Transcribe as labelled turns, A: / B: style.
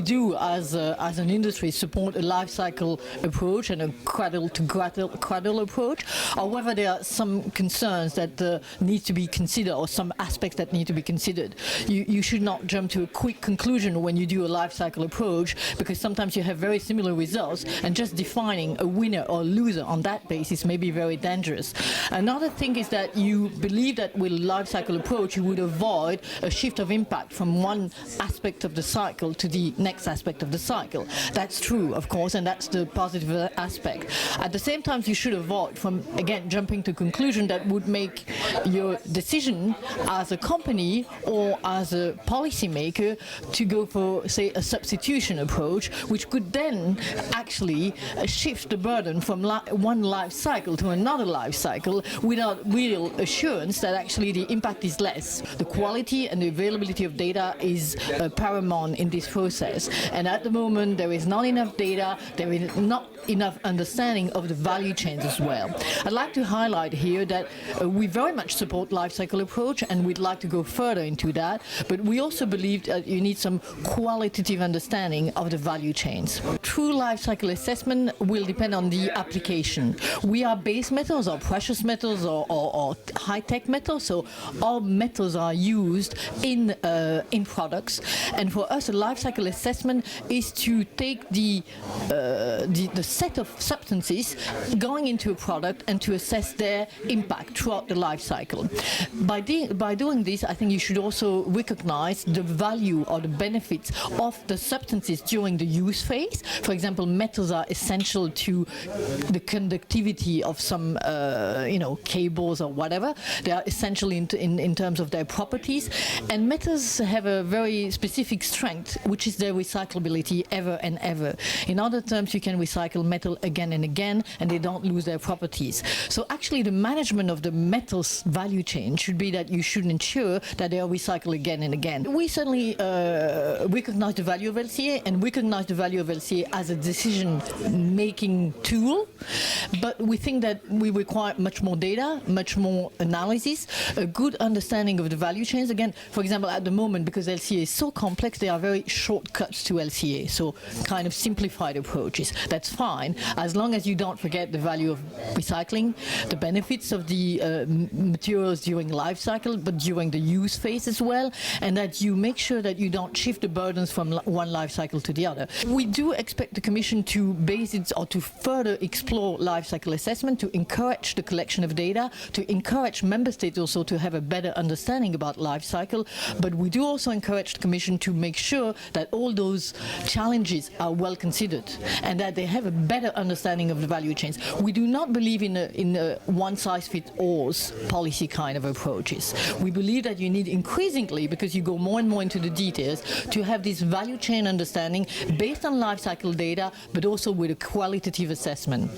A: we do as an industry support a life cycle approach and a cradle approach. However, there are some concerns that need to be considered, or some aspects that need to be considered. You should not jump to a quick conclusion when you do a life cycle approach, because sometimes you have very similar results, and just defining a winner or loser on that basis may be very dangerous. Another thing is that you believe that with a life cycle approach you would avoid a shift of impact from one aspect of the cycle to the next aspect of the cycle. That's true, of course, and that's the positive aspect. At the same time, you should avoid from, again, jumping to conclusion that would make your decision as a company or as a policymaker to go for, say, a substitution approach, which could then actually shift the burden from one life cycle to another life cycle without real assurance that actually the impact is less. The quality and the availability of data is paramount in this process. And at the moment, there is not enough data, there is not enough understanding of the value chains as well. I'd like to highlight here that we very much support life cycle approach, and we'd like to go further into that, but we also believe that you need some qualitative understanding of the value chains. True life cycle assessment will depend on the application. We are base metals or precious metals or high-tech metals, so all metals are used in products, and for us a life cycle assessment is to take the set of substances going into a product and to assess their impact throughout the life cycle. By doing this, I think you should also recognize the value or the benefits of the substances during the use phase. For example, metals are essential to the conductivity of some cables or whatever. They are essential in terms of their properties, and metals have a very specific strength, which is their recyclability ever and ever. In other terms, you can recycle metal again and again, and they don't lose their properties. So actually the management of the metals value chain should be that you should ensure that they are recycled again and again. We certainly recognize the value of LCA and recognize the value of LCA as a decision-making tool, but we think that we require much more data, much more analysis, a good understanding of the value chains. Again, for example, at the moment, because LCA is so complex, there are very shortcuts to LCA, so kind of simplified approaches. That's fine, as long as you don't forget the value of recycling, the benefits of the materials during life cycle, but during the use phase as well, and that you make sure that you don't shift the burdens from one life cycle to the other. We do expect the Commission to base it or to further explore life cycle assessment, to encourage the collection of data, to encourage member states also to have a better understanding about life cycle, but we do also encourage the Commission to make sure that all those challenges are well considered and that they have a better understanding of the value chains. We do not believe in a one-size-fits-all policy kind of approaches. We believe that you need increasingly, because you go more and more into the details, to have this value chain understanding based on life cycle data, but also with a qualitative assessment.